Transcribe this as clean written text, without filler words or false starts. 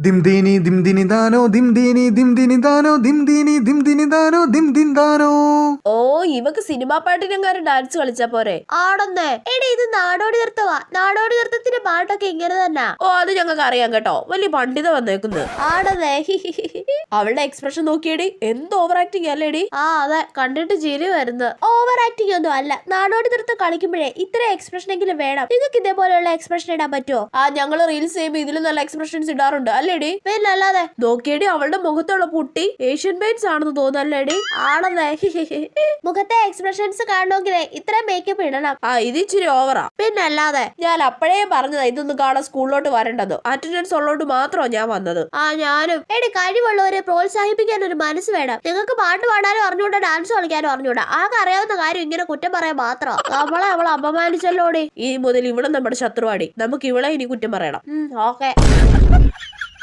ദിംദീനി ദിംദിനി ദാനോ ദിംദീനി ദിംദിനി ദാനോ ദിംദീനി ദിംദിനി ദാനോ ദിംദിൻ ദാനോ. ഓ ഇവക്ക് cinema പാട്ടിനെങ്ങാനും dance കളിച്ചാ പോരെ? ആണെന്നേ. എടി ഇത് നാടോടി നൃത്തമാ. നാടോടി നൃത്തത്തിന്റെ പാട്ടൊക്കെ ഇങ്ങനെ തന്നെ. ഓ അത് ഞങ്ങൾക്ക് അറിയാം കേട്ടോ. വലിയ പണ്ഡിത വന്നേക്കുന്നു. ആണെന്നേ. അവളുടെ എക്സ്പ്രഷൻ നോക്കിയടി, എന്ത് ഓവർ ആക്ടിങ് അല്ലേടി? ആ അതെ, കണ്ടിട്ട് ചിരി വരുന്നത്. ഓവർ ആക്ടിങ് ഒന്നും അല്ല, നാടോടി നൃത്തം കളിക്കുമ്പോഴേ ഇത്ര എക്സ്പ്രഷൻ എങ്കിലും വേണം. നിങ്ങൾക്ക് ഇതേപോലെയുള്ള എക്സ്പ്രഷൻ ഇടാൻ പറ്റുമോ? ആ ഞങ്ങള് റീൽസ് ചെയ്യുമ്പോ ഇതിലും നല്ല എക്സ്പ്രഷൻസ് ഇടാറുണ്ട് അല്ലേടി? പിന്നെ അല്ലാതെ. നോക്കിയടി അവളുടെ മുഖത്തുള്ള പുട്ടി ഏഷ്യൻ പെയിന്റ്സ് ആണെന്ന് തോന്നല്ലേടി? ആണെന്നേ. മുഖത്തെ എക്സ്പ്രഷൻസ് കാണണമെങ്കിലേ ഇത്ര മേക്കപ്പ് ഇടണം. ആ ഇത് ഇച്ചിരി ഓവറാ. പിന്നെ അല്ലാതെ. ഞാൻ അപ്പോഴേ പറഞ്ഞതാ ഇതൊന്നും കാണാൻ സ്കൂളിലോട്ട് വരേണ്ടത്. അറ്റൻഡൻസ് ഉള്ളോട്ട് മാത്രമാണ് ഞാൻ വന്നത്. ആ ഞാനും. എടി കഴിവുള്ളവരെ പ്രോത്സാഹിപ്പിക്കാൻ ഒരു മനസ്സ് വേണം. നിങ്ങൾക്ക് പാട്ട് പാടാനും അറിഞ്ഞൂടാ, ഡാൻസ് കളിക്കാനും അറിഞ്ഞൂടാ. ആകെ അറിയാവുന്ന കാര്യം ഇങ്ങനെ കുറ്റം പറയാൻ മാത്രം. അവൾ അപമാനിച്ചല്ലോടി. ഇനി മുതൽ ഇവിടെ നമ്മുടെ ശത്രുവാടി. നമുക്ക് ഇവളെ ഇനി കുറ്റം പറയണം. ഓക്കെ.